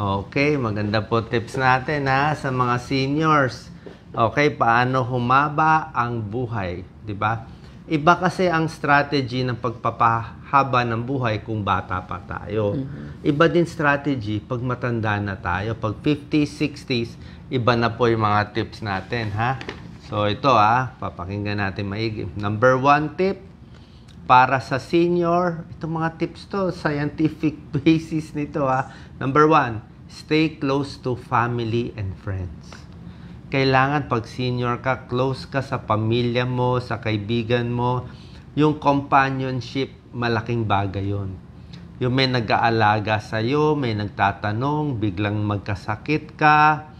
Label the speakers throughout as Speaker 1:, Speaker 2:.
Speaker 1: Okay, maganda po tips natin ha sa mga seniors. Okay, paano humaba ang buhay, 'di ba? Iba kasi ang strategy ng pagpapahaba ng buhay kung bata pa tayo. Iba din strategy pag matanda na tayo. Pag 50s, 60s, iba na po yung mga tips natin, ha? So ito papakinggan natin maigi. Number 1 tip para sa senior, itong mga tips to, scientific basis nito Number 1, stay close to family and friends. Kailangan pag senior ka, close ka sa pamilya mo, sa kaibigan mo. Yung companionship, malaking bagay yun. Yung may nag-aalaga sa'yo, may nagtatanong, biglang magkasakit ka,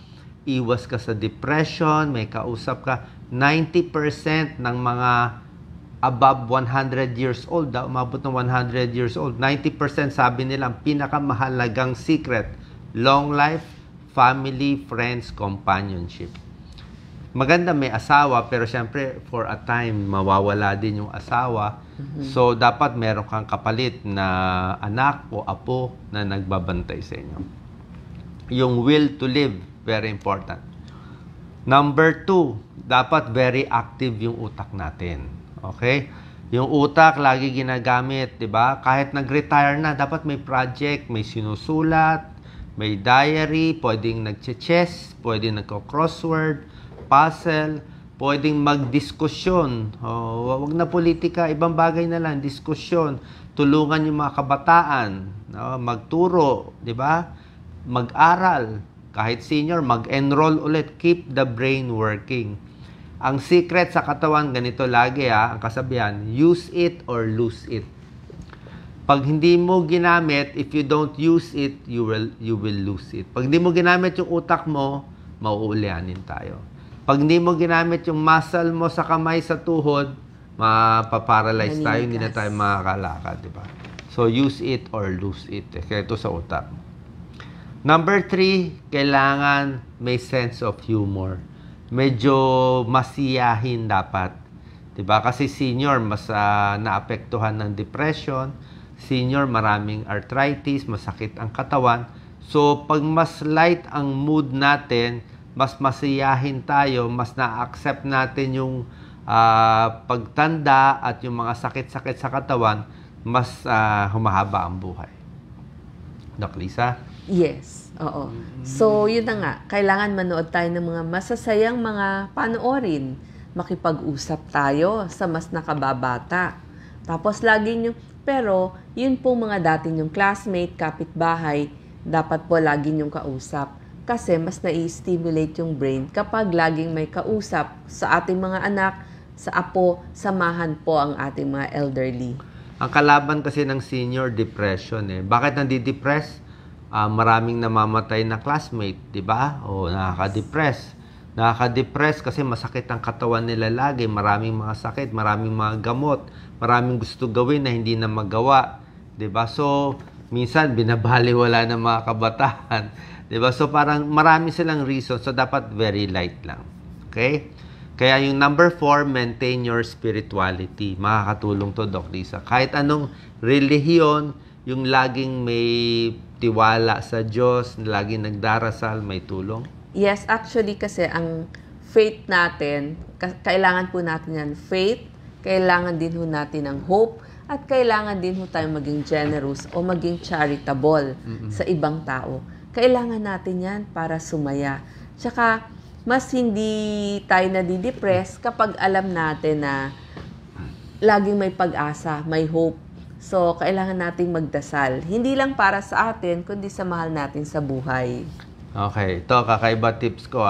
Speaker 1: iwas ka sa depression, may kausap ka. 90% ng mga above 100 years old, umabot ng 100 years old, 90% sabi nila, ang pinakamahalagang secret, long life, family, friends, companionship. Maganda may asawa, pero syempre, for a time, mawawala din yung asawa. So, dapat meron kang kapalit na anak o apo na nagbabantay sa inyo. Yung will to live, very important. Number 2, dapat very active yung utak natin. Okay? Yung utak, lagi ginagamit, di ba? Kahit nag-retire na, dapat may project, may sinusulat, may diary, pwedeng nag-chess, pwedeng nagko-crossword, puzzle, pwedeng magdiskusyon. Wag na politika, ibang bagay na lang, diskusyon. Tulungan yung mga kabataan, magturo, di ba? Mag-aral, kahit senior, mag-enroll ulit, keep the brain working. Ang secret sa katawan, ganito lagi ang kasabihan, use it or lose it. Pag hindi mo ginamit, if you don't use it, you will lose it. Pag hindi mo ginamit yung utak mo, mauulianin tayo. Pag hindi mo ginamit yung muscle mo sa kamay, sa tuhod, mapaparalyze tayo, hindi na tayo makakalakad, di ba? So, use it or lose it. Kaya ito sa utak. Number 3, kailangan may sense of humor. Medyo masiyahin dapat. Diba? Kasi senior, mas naapektuhan ng depression. Senior, maraming arthritis, masakit ang katawan. So, pag mas light ang mood natin, mas masiyahin tayo, mas na-accept natin yung pagtanda at yung mga sakit-sakit sa katawan, mas humahaba ang buhay. Doc Lisa?
Speaker 2: Yes, oo. So, yun na nga. Kailangan manood tayo ng mga masasayang mga panoorin. Makipag-usap tayo sa mas nakababata. Tapos, lagi nyo, pero, yun po mga dating yung classmate, kapitbahay, dapat po lagi nyong kausap. Kasi, mas nai-stimulate yung brain kapag laging may kausap sa ating mga anak, sa apo, samahan po ang ating mga elderly.
Speaker 1: Ang kalaban kasi ng senior, depression Bakit nandi-depress? Maraming namamatay na classmate, di ba? O nakaka-depress. Nakaka-depress kasi masakit ang katawan nila lagi. Maraming mga sakit, maraming mga gamot, maraming gusto gawin na hindi na magawa. Di ba? So, minsan binabaliwala ng mga kabataan. Di ba? So, parang marami silang reason. So, dapat very light lang. Okay? Kaya yung number 4, maintain your spirituality. Makakatulong to, Doc Lisa. Kahit anong relihiyon, yung laging may tiwala sa Diyos, laging nagdarasal, may tulong?
Speaker 2: Yes, actually kasi ang faith natin, kailangan po natin yan. Faith, kailangan din ho natin ng hope, at kailangan din ho tayo maging generous o maging charitable sa ibang tao. Kailangan natin yan para sumaya. Tsaka, mas hindi tayo nadidepress kapag alam natin na laging may pag-asa, may hope. So, kailangan nating magdasal. Hindi lang para sa atin, kundi sa mahal natin sa buhay.
Speaker 1: Okay. Ito, kakaiba tips ko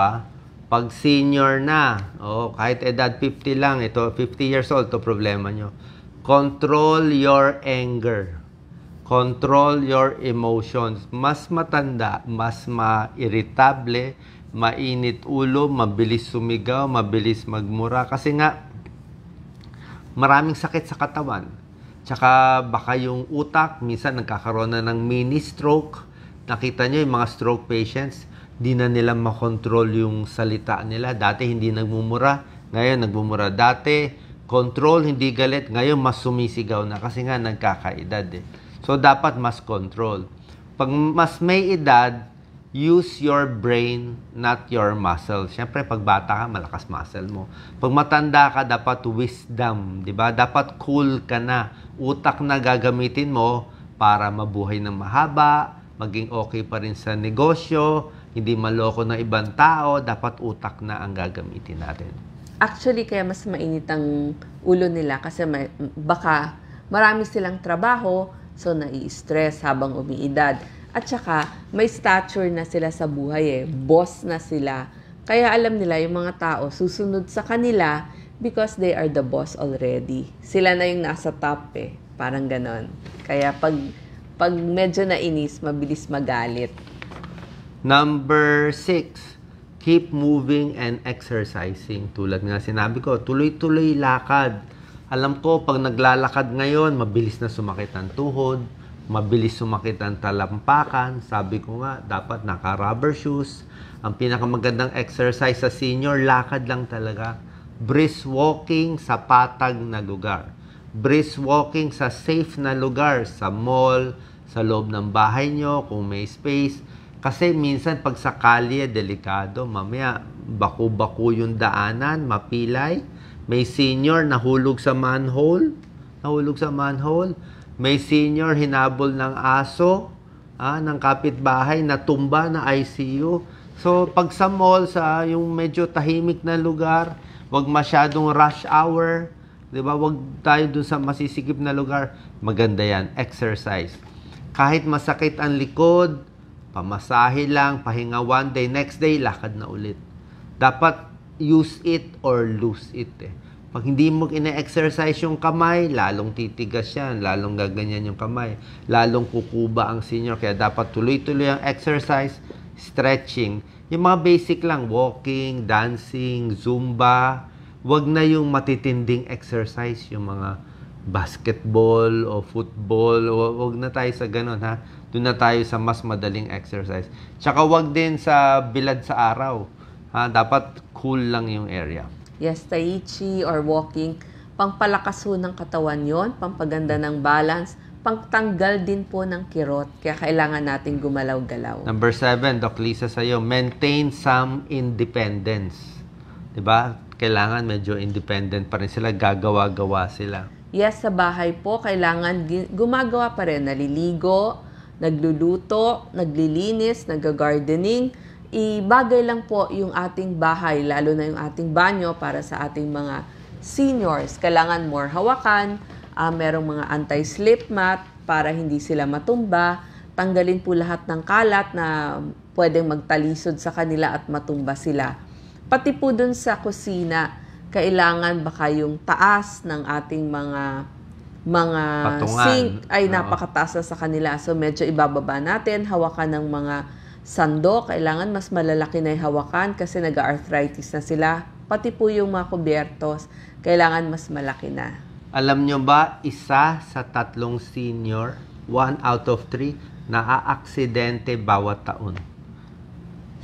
Speaker 1: Pag senior na, kahit edad 50 lang, ito 50 years old, ito problema nyo. Control your anger. Control your emotions. Mas matanda, mas ma-irritable, mainit ulo, mabilis sumigaw, mabilis magmura. Kasi nga, maraming sakit sa katawan. Tsaka baka yung utak, minsan nagkakaroon na ng mini stroke. Nakita nyo yung mga stroke patients, di na nila makontrol yung salita nila. Dati hindi nagmumura, ngayon nagmumura. Dati control, hindi galit, ngayon mas sumisigaw na kasi nga nagkakaedad So dapat mas control. Pag mas may edad, use your brain, not your muscle. Siyempre, pag bata ka, malakas muscle mo. Pag matanda ka, dapat wisdom, di ba? Dapat cool ka na. Utak na gagamitin mo para mabuhay ng mahaba, maging okay pa rin sa negosyo, hindi maloko ng ibang tao, dapat utak na ang gagamitin natin.
Speaker 2: Actually, kaya mas mainit ang ulo nila kasi baka marami silang trabaho, so nai-stress habang umiidad. At saka, may stature na sila sa buhay boss na sila. Kaya alam nila yung mga tao susunod sa kanila because they are the boss already. Sila na yung nasa top parang ganon. Kaya pag medyo nainis, mabilis magalit.
Speaker 1: Number 6, keep moving and exercising. Tulad nga sinabi ko, tuloy-tuloy lakad. Alam ko, pag naglalakad ngayon, mabilis na sumakit ang tuhod, mabilis sumakit ang talampakan. Sabi ko nga, dapat naka-rubber shoes. Ang pinakamagandang exercise sa senior, lakad lang talaga. Brisk walking sa patag na lugar. Brisk walking sa safe na lugar, sa mall, sa loob ng bahay nyo, kung may space. Kasi minsan pag sa kalye, delikado. Mamaya, baku-baku yung daanan, mapilay. May senior nahulog sa manhole. May senior hinabol ng aso, ng kapitbahay, natumba na ICU. So, pag sa mall, sa yung medyo tahimik na lugar, wag masyadong rush hour, di ba? Wag tayo dun sa masisikip na lugar. Maganda yan, exercise. Kahit masakit ang likod, pamasahe lang, pahinga one day, next day, lakad na ulit. Dapat use it or lose it Pag hindi mo ina-exercise yung kamay, lalong titigas yan, lalong gaganyan yung kamay, lalong kukuba ang senior. Kaya dapat tuloy-tuloy ang exercise, stretching. Yung mga basic lang, walking, dancing, zumba. Wag na yung matitinding exercise, yung mga basketball o football. Wag na tayo sa ganun, ha? Doon na tayo sa mas madaling exercise. Tsaka wag din sa bilad sa araw. Ha? Dapat cool lang yung area.
Speaker 2: Yes, tai chi or walking, pangpalakas ho ng katawan yon, pampaganda ng balance, pangtanggal din po ng kirot. Kaya kailangan natin gumalaw-galaw.
Speaker 1: Number 7, Doc Lisa sa'yo, maintain some independence. Diba? Kailangan medyo independent pa rin sila, gagawa-gawa sila.
Speaker 2: Yes, sa bahay po, kailangan gumagawa pa rin, naliligo, nagluluto, naglilinis, nag-gardening. Ibagay lang po yung ating bahay, lalo na yung ating banyo para sa ating mga seniors. Kailangan more hawakan, merong mga anti-slip mat para hindi sila matumba. Tanggalin po lahat ng kalat na pwedeng magtalisod sa kanila at matumba sila. Pati po dun sa kusina, kailangan baka yung taas ng ating mga
Speaker 1: Patungan.
Speaker 2: sink ay napakataas na sa kanila. So medyo ibababa natin, hawakan ng mga sando, kailangan mas malalaki na yung hawakan kasi nag-arthritis na sila. Pati po yung mga kubyertos, kailangan mas malaki na.
Speaker 1: Alam nyo ba, isa sa 3 senior, 1 out of 3, naa-aksidente bawat taon.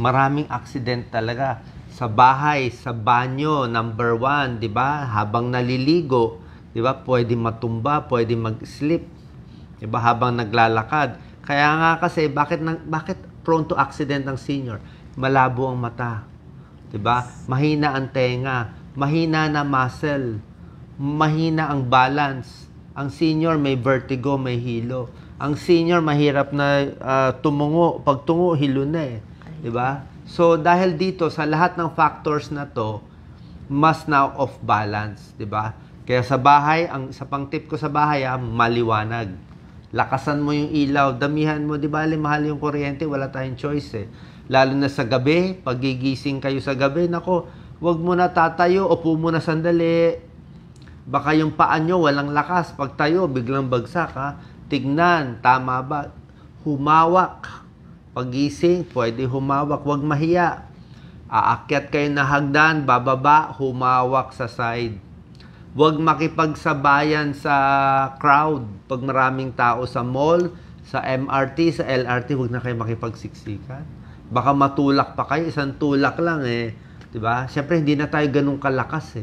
Speaker 1: Maraming aksident talaga. Sa bahay, sa banyo, number 1, di ba? Habang naliligo, di ba? Pwede matumba, pwede mag-slip. Di ba? Habang naglalakad. Kaya nga kasi, bakit prone to accident ng senior? Malabo ang mata. Diba? Mahina ang tenga. Mahina na muscle. Mahina ang balance. Ang senior may vertigo, may hilo. Ang senior mahirap na tumungo. Pag tungo, hilo na Diba? So, dahil dito, sa lahat ng factors na to, mas now off balance. Diba? Kaya sa bahay, sa pang-tip ko sa bahay, maliwanag. Lakasan mo yung ilaw, damihan mo, di ba? Mahal yung kuryente, wala tayong choice Lalo na sa gabi, pagigising kayo sa gabi, nako, wag mo na tatayo, upo mo na sandali. Baka yung paa nyo walang lakas, pag tayo, biglang bagsak Tignan, tama ba? Humawak. Pagising, pwede humawak, wag mahiya. Aakyat kayo na hagdan, bababa, humawak sa side. Huwag makipagsabayan sa crowd. Pag maraming tao sa mall, sa MRT, sa LRT, huwag na kayo makipagsiksikan. Baka matulak pa kayo, isang tulak lang Diba? Siyempre, hindi na tayo ganun kalakas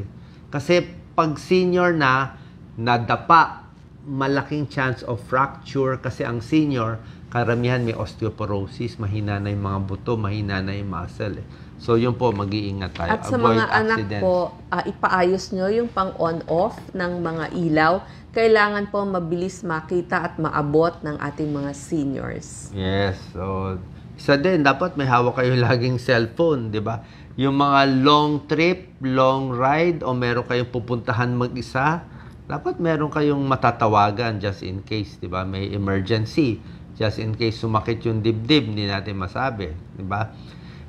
Speaker 1: Kasi pag senior na, nadapa, malaking chance of fracture kasi ang senior, karamihan may osteoporosis, mahina na yung mga buto, mahina na yung muscle. So, yun po, mag-iingat tayo.
Speaker 2: At sa
Speaker 1: Avoid
Speaker 2: mga anak
Speaker 1: accidents.
Speaker 2: po, ipaayos nyo yung pang-on-off ng mga ilaw. Kailangan po mabilis makita at maabot ng ating mga seniors.
Speaker 1: Yes. So, isa din, dapat may hawak kayo laging cellphone, di ba? Yung mga long trip, long ride, o meron kayong pupuntahan mag-isa, dapat meron kayong matatawagan just in case, di ba? May emergency. Just in case sumakit yung dibdib, hindi natin masabi, di ba?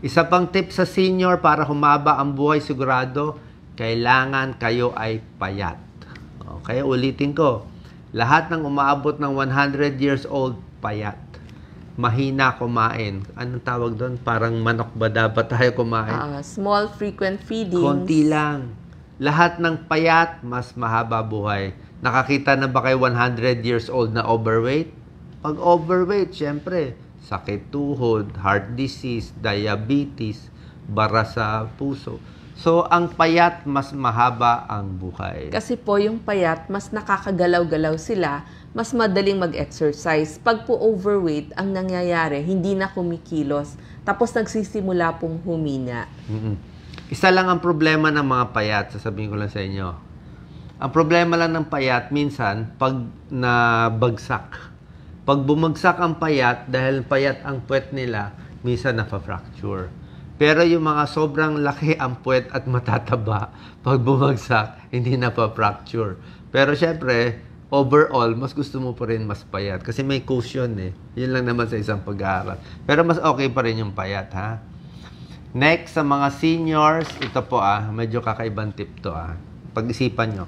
Speaker 1: Isa pang tip sa senior para humaba ang buhay sigurado, kailangan kayo ay payat. Okay, ulitin ko. Lahat ng umaabot ng 100 years old, payat. Mahina kumain. Anong tawag doon? Parang manok ba dapat tayo kumain?
Speaker 2: Small frequent feedings.
Speaker 1: Konti lang. Lahat ng payat, mas mahaba buhay. Nakakita na ba kayo 100 years old na overweight? Pag overweight, syempre, sakit tuhod, heart disease, diabetes, bara sa puso. So, ang payat, mas mahaba ang buhay.
Speaker 2: Kasi po yung payat, mas nakakagalaw-galaw sila, mas madaling mag-exercise. Pag po overweight, ang nangyayari, hindi na kumikilos, tapos nagsisimula pong humina.
Speaker 1: Isa lang ang problema ng mga payat, sasabihin ko lang sa inyo. Ang problema lang ng payat, minsan, pag nabagsak. Pag bumagsak ang payat, dahil payat ang puwet nila, minsan nafa-fracture. Pero yung mga sobrang laki ang puwet at matataba, pag bumagsak, hindi nafa-fracture. Pero syempre, overall, mas gusto mo pa rin mas payat. Kasi may cushion eh. Yun lang naman sa isang pag-aaral. Pero mas okay pa rin yung payat, ha? Next, sa mga seniors, ito po medyo kakaibang tip to Pag-isipan nyo.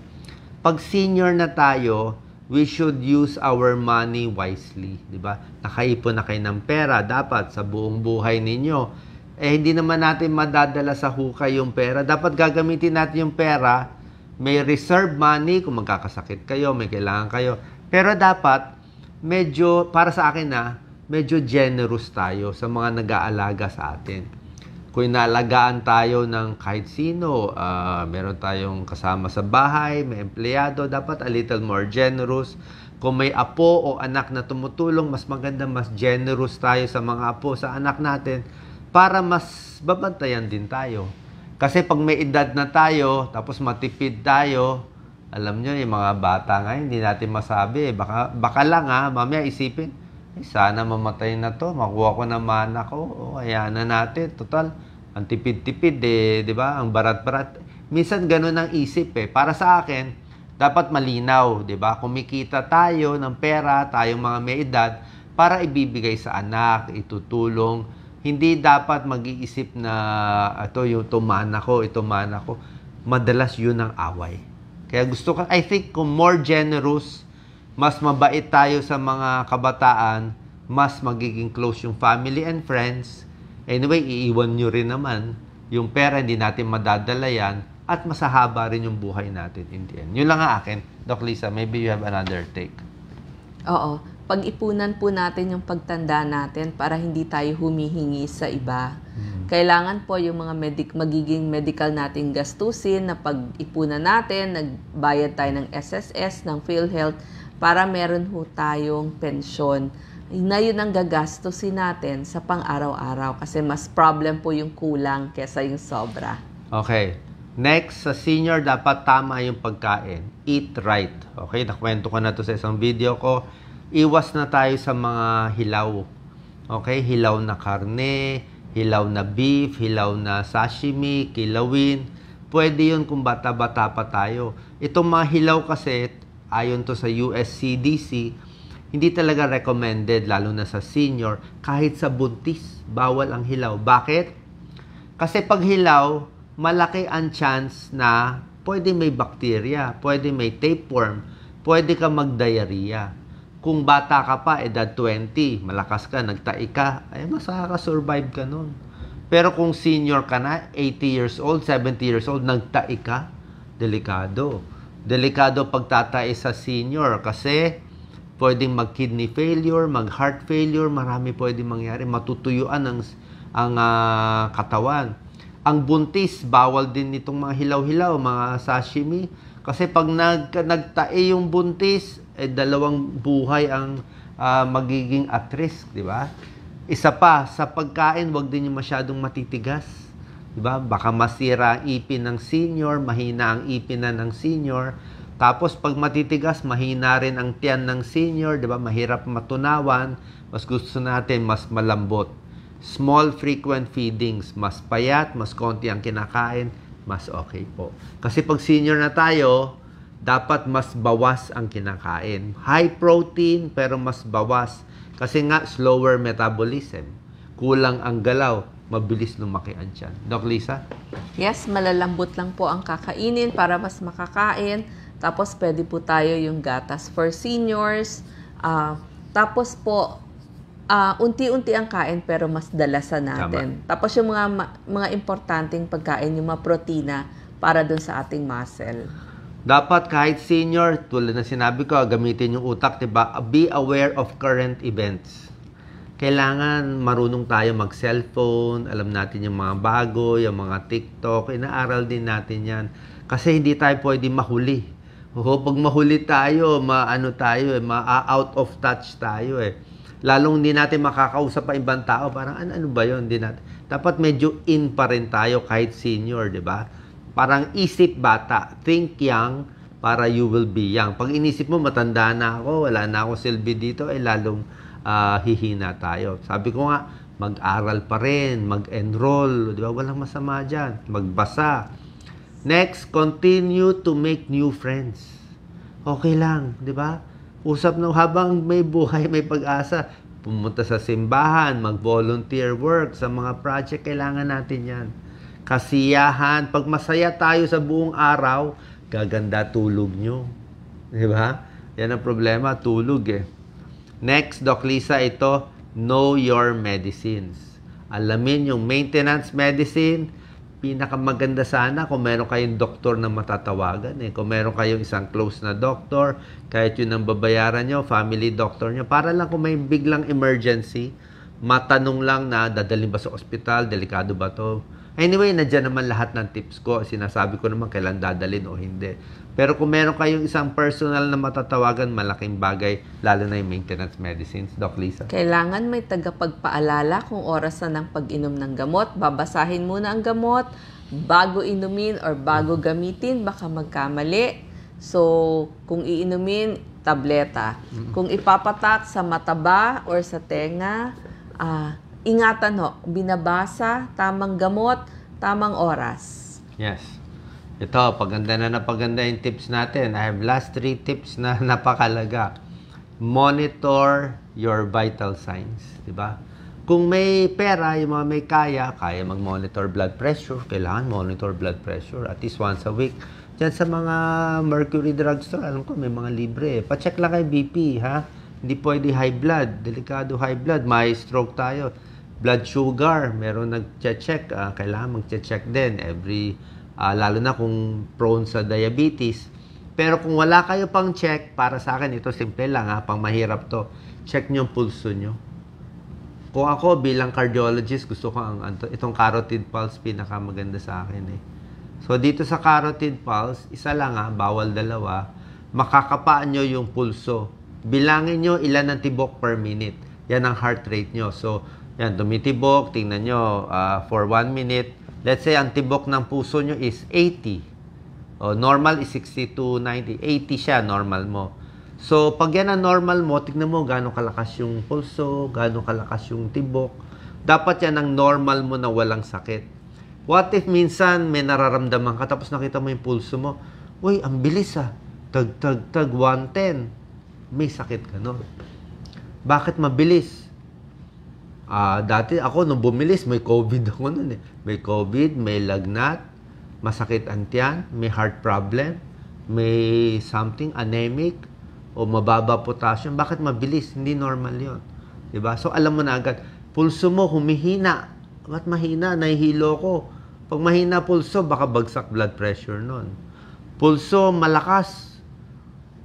Speaker 1: Pag senior na tayo, we should use our money wisely, di ba? Nakaipon na kayo ng pera, dapat sa buong buhay ninyo. Hindi naman natin madadala sa hukay yung pera. Dapat gagamitin natin yung pera, may reserve money kung magkakasakit kayo, may kailangan kayo. Pero dapat, medyo, para sa akin medyo generous tayo sa mga nag-aalaga sa atin. Kung inaalagaan tayo ng kahit sino, meron tayong kasama sa bahay, may empleyado, dapat a little more generous. Kung may apo o anak na tumutulong, mas maganda, mas generous tayo sa mga apo, sa anak natin, para mas babantayan din tayo. Kasi pag may edad na tayo, tapos matipid tayo, alam nyo, yung mga bata ngayon, hindi natin masabi. Baka lang mamaya isipin, sana mamatay na to, makuha ko na mana ko, kaya na natin, total. Ang tipid-tipid di ba? Ang barat-barat. Minsan ganun ang isip Para sa akin, dapat malinaw, di ba? Kumikita tayo ng pera, tayong mga may edad, para ibibigay sa anak, itutulong. Hindi dapat mag-iisip na ito mana ko. Madalas yun ang away. Kaya gusto ko, I think, kung more generous, mas mabait tayo sa mga kabataan, mas magiging close yung family and friends. Anyway, iiwan nyo rin naman yung pera, hindi natin madadala yan, at masahaba rin yung buhay natin in the end. Yun lang akin. Doc Lisa, maybe you have another take.
Speaker 2: Oo. Pag-ipunan po natin yung pagtanda natin para hindi tayo humihingi sa iba. Kailangan po yung mga magiging medical nating gastusin na pag-ipunan natin, nagbayad tayo ng SSS, ng PhilHealth, para meron ho tayong pensyon. Na yun ang gagastusin natin sa pang-araw-araw kasi mas problem po yung kulang kesa yung sobra.
Speaker 1: Okay. Next, sa senior, dapat tama yung pagkain. Eat right. Okay, nakwento ko na to sa isang video ko. Iwas na tayo sa mga hilaw. Okay, hilaw na karne, hilaw na beef, hilaw na sashimi, kilawin. Pwede yun kung bata-bata pa tayo. Itong mga hilaw kasi, ayon to sa US CDC, hindi talaga recommended, lalo na sa senior, kahit sa buntis, bawal ang hilaw. Bakit? Kasi pag hilaw, malaki ang chance na pwede may bacteria, pwede may tapeworm, pwede ka mag-diarrhea. Kung bata ka pa, edad 20, malakas ka, nagtai ka, ay mas makaka-survive ka nun. Pero kung senior ka na, 80 years old, 70 years old, nagtai ka, delikado. Delikado pagtatai sa senior kasi pwedeng mag-kidney failure, mag-heart failure, marami pwedeng mangyari. Matutuyuan ang katawan. Ang buntis, bawal din itong mga hilaw-hilaw, mga sashimi. Kasi pag nagtae yung buntis, dalawang buhay ang magiging at risk, di ba? Isa pa, sa pagkain, wag din yung masyadong matitigas. Di ba? Baka masira ang ipin ng senior, mahina ang ipin na ng senior. Tapos, pag matitigas, mahina rin ang tiyan ng senior, di ba? Mahirap matunawan. Mas gusto natin, mas malambot. Small frequent feedings, mas payat, mas konti ang kinakain, mas okay po. Kasi pag senior na tayo, dapat mas bawas ang kinakain. High protein, pero mas bawas. Kasi nga, slower metabolism. Kulang ang galaw, mabilis lumaki ang tiyan. Doc Lisa?
Speaker 2: Yes, malalambot lang po ang kakainin para mas makakain. Tapos, pwede po tayo yung gatas for seniors. Tapos po, unti-unti ang kain pero mas dalasan natin.
Speaker 1: Tama.
Speaker 2: Tapos yung mga importanteng pagkain, yung mga protina para dun sa ating muscle.
Speaker 1: Dapat kahit senior, tulad na sinabi ko, gamitin yung utak, diba? Be aware of current events. Kailangan marunong tayo mag-cellphone, alam natin yung mga bago, yung mga TikTok, inaaral din natin yan. Kasi hindi tayo pwede mahuli. Pag mahuli tayo, ma-out of touch tayo eh. Lalong hindi natin makakausap pa ibang tao, parang ano ba yun? Dapat medyo in pa rin tayo kahit senior, di ba? Parang isip bata, think young para you will be young. Pag inisip mo, matanda na ako, wala na ako silbi dito, lalong hihina tayo. Sabi ko nga, mag-aral pa rin, mag-enroll, di ba? Walang masama dyan. Magbasa. Next, continue to make new friends. Okay lang, di ba? Usap na habang may buhay, may pag-asa. Pumunta sa simbahan, mag-volunteer work sa mga project, kailangan natin yan. Kasiyahan, pag masaya tayo sa buong araw, gaganda tulog nyo. Di ba? Yan ang problema, tulog eh. Next, Doc Lisa, ito, know your medicines. Alamin yung maintenance medicine, pinakamaganda sana kung meron kayong doktor na matatawagan. Kung meron kayong isang close na doktor, kahit yun ang babayaran nyo, family doctor nyo, para lang kung may biglang emergency, matanong lang na dadalhin ba sa ospital, delikado ba to? Anyway, nandiyan naman lahat ng tips ko. Sinasabi ko naman kailan dadalhin o hindi. Pero kung meron kayong isang personal na matatawagan, malaking bagay, lalo na yung maintenance medicines. Doc Lisa?
Speaker 2: Kailangan may tagapagpaalala kung oras na ng pag-inom ng gamot. Babasahin muna ang gamot bago inumin or bago gamitin, baka magkamali. So, kung iinumin, tableta. Kung ipapatak sa mata ba or sa tenga, ingatan ho, binabasa, tamang gamot, tamang oras.
Speaker 1: Yes. Ito, paganda yung tips natin. I have last 3 tips na napakalaga. Monitor your vital signs. Diba? Kung may pera, yung mga may kaya mag-monitor blood pressure. Kailangan monitor blood pressure at least once a week. Diyan sa mga Mercury drugstore, alam ko may mga libre. Pa-check lang kay BP, ha? Hindi pwede high blood. Delikado high blood. May stroke tayo. Blood sugar, meron nag-check. Kailangan mag-check din every lalo na kung prone sa diabetes. Pero kung wala kayo pang check, para sa akin, ito simple lang pang mahirap to. Check nyo yung pulso nyo. Kung ako bilang cardiologist, gusto ko itong carotid pulse, pinakamaganda sa akin So dito sa carotid pulse, isa lang bawal dalawa, makakapaan nyo yung pulso. Bilangin nyo ilan ang tibok per minute. Yan ang heart rate nyo. So, yan, tumitibok, tingnan nyo for 1 minute. Let's say, ang tibok ng puso nyo is 80. Normal is 60 to 90. 80 siya, normal mo. So, pag yan ang normal mo, tignan mo gano'ng kalakas yung pulso, gano'ng kalakas yung tibok. Dapat yan ang normal mo na walang sakit. What if minsan may nararamdaman ka, tapos nakita mo yung pulso mo, uy, ang bilis Tag, 110. May sakit ka nun. Bakit mabilis? Dati ako, nung bumilis, may COVID ako nun May COVID, may lagnat, masakit ang tiyan, may heart problem, may something, anemic, o mababa potassium. Bakit mabilis? Hindi normal yon, diba? So, alam mo na agad, pulso mo humihina. Ba't mahina? Nahihilo ko. Pag mahina pulso, baka bagsak blood pressure nun. Pulso malakas.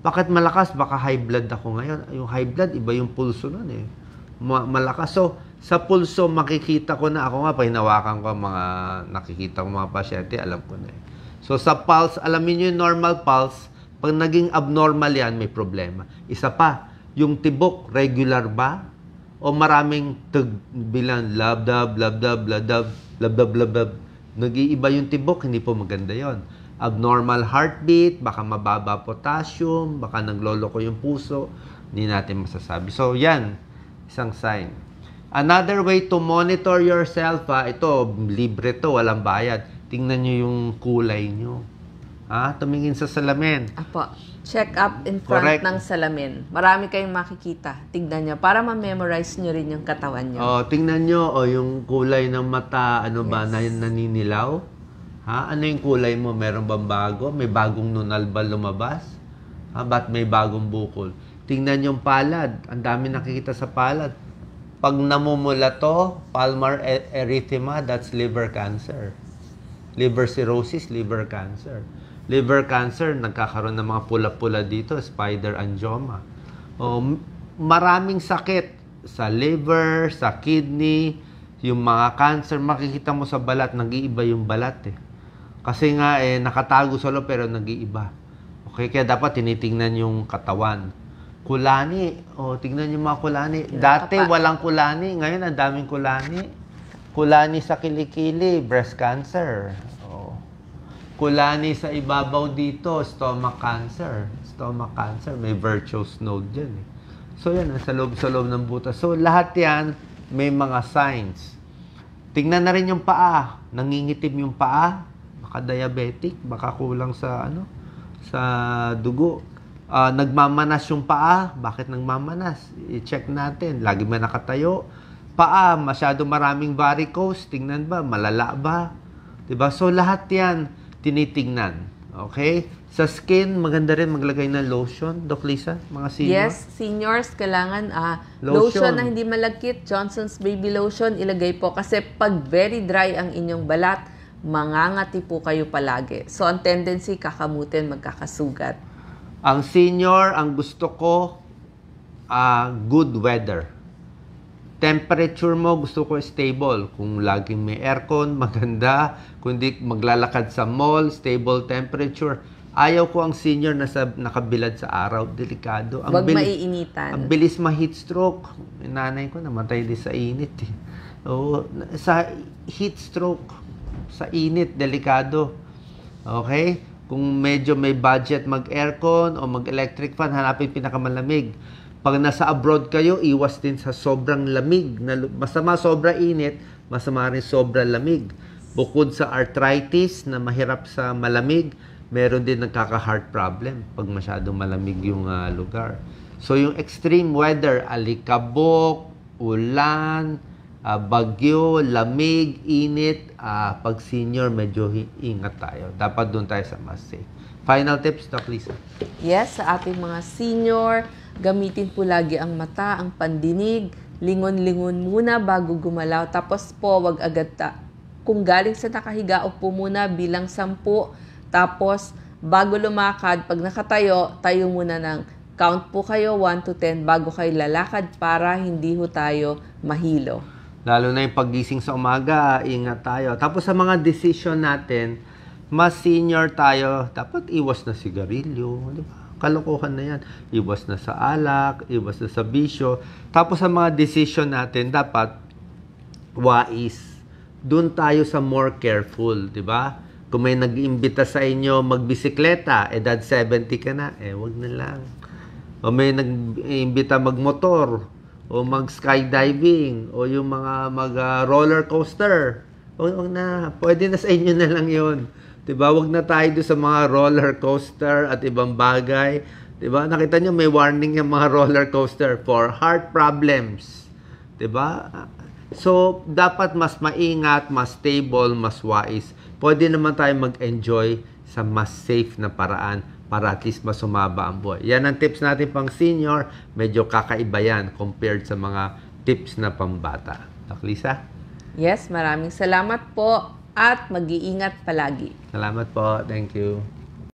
Speaker 1: Bakit malakas? Baka high blood ako ngayon. Yung high blood, iba yung pulso nun malakas. So, sa pulso, makikita ko na. Ako nga, pag hinawakan ko mga nakikita ko mga pasyente, alam ko na So, sa pulse, alamin nyo yung normal pulse. Pag naging abnormal yan, may problema. Isa pa, Yung tibok, regular ba? O maraming bilang labdab, labdab, labdab, labdab, labdab. Nag-iiba yung tibok, hindi po maganda yon. Abnormal heartbeat, baka mababa potassium, baka nagloloko yung puso, hindi natin masasabi. So, yan, isang sign. Another way to monitor yourself, ito, libre to, walang bayad. Tingnan nyo yung kulay nyo. Tumingin sa salamin.
Speaker 2: Apo, check up in front
Speaker 1: Correct.
Speaker 2: ng salamin. Marami kayong makikita. Tignan nyo. Para ma-memorize nyo rin yung katawan nyo.
Speaker 1: Tingnan nyo, yung kulay ng mata, ano ba, naninilaw? Ano yung kulay mo? Meron bang bago? May bagong nunal ba lumabas? Ba't may bagong bukol? Tingnan yung palad. Ang dami nakikita sa palad. Pag namumula to, palmar erythema, that's liver cancer. Liver cirrhosis, liver cancer. Liver cancer, nagkakaroon ng mga pula-pula dito, spider angioma. Maraming sakit sa liver, sa kidney, yung mga cancer, makikita mo sa balat, nag-iiba yung balat Kasi nga, nakatago sa loob pero nag-iiba. Okay, kaya dapat tinitingnan yung katawan. Kulani, tingnan yung mga kulani. Dati walang kulani, ngayon ang daming kulani. Kulani sa kilikili, breast cancer. Kulani sa ibabaw dito, stomach cancer. Stomach cancer, may verrucous node dyan So yan, sa loob ng butas. So lahat yan, may mga signs. Tingnan na rin yung paa. Nangingitim yung paa. Baka diabetic, baka kulang sa sa dugo. Nagmamanas yung paa. Bakit nagmamanas? I-check natin. Lagi ba nakatayo? Paa, masyado maraming varicose. Tingnan ba? Malala ba? Diba? So lahat yan tinitingnan. Okay? Sa skin, maganda rin maglagay ng lotion. Doc Lisa, mga senior?
Speaker 2: Yes, seniors, kailangan lotion na hindi malagkit. Johnson's Baby Lotion, ilagay po. Kasi pag very dry ang inyong balat, mangangati po kayo palagi. So, ang tendency, kakamutin, magkakasugat.
Speaker 1: Ang senior, ang gusto ko, good weather. Temperature mo, gusto ko stable. Kung laging may aircon, maganda. Kung di maglalakad sa mall, stable temperature. Ayaw ko ang senior na nakabilad sa araw. Delikado.
Speaker 2: Huwag maiinitan.
Speaker 1: Ang bilis ma-heat stroke. Yung nanay ko namatay din sa init. Sa heat stroke, sa init, delikado. Okay? Kung medyo may budget mag-aircon o mag-electric fan, hanapin pinakamalamig. Pag nasa abroad kayo, iwas din sa sobrang lamig. Masama sobra init, masama rin sobra lamig. Bukod sa arthritis na mahirap sa malamig, meron din nagkaka-heart problem pag masyadong malamig yung lugar. So yung extreme weather, alikabok, ulan, bagyo, lamig, init, pag senior, medyo ingat tayo. Dapat doon tayo sa mas safe. Final tips, Doc Lisa.
Speaker 2: Yes, sa ating mga senior, gamitin po lagi ang mata, ang pandinig, lingon-lingon muna bago gumalaw. Tapos po, wag agad kung galing sa nakahiga, upo muna bilang 10. Tapos, bago lumakad, pag nakatayo, tayo muna ng count po kayo, 1 to 10, bago kayo lalakad para hindi ho tayo mahilo.
Speaker 1: Lalo na yung paggising sa umaga, ingat tayo. Tapos sa mga decision natin, mas senior tayo, dapat iwas na sigarilyo, di ba? Kalokohan na yan. Iwas na sa alak, iwas na sa bisyo. Tapos sa mga decision natin, dapat wais. Doon tayo sa more careful, di ba? Kung may nag-imbita sa inyo magbisikleta, edad 70 ka na, wag na lang. O may nag-imbita magmotor, o mag-skydiving, o yung mga mag-roller coaster, wag na. Pwede na sa inyo na lang yun. Diba? Wag na tayo doon sa mga roller coaster at ibang bagay. Diba? Nakita nyo, may warning yung mga roller coaster for heart problems. Diba? So, dapat mas maingat, mas stable, mas wise. Pwede naman tayo mag-enjoy sa mas safe na paraan para at least mas sumaba ang buhay. Yan ang tips natin pang senior. Medyo kakaiba yan compared sa mga tips na pambata. Doc Lisa?
Speaker 2: Yes, maraming salamat po at mag-iingat palagi.
Speaker 1: Salamat po. Thank you.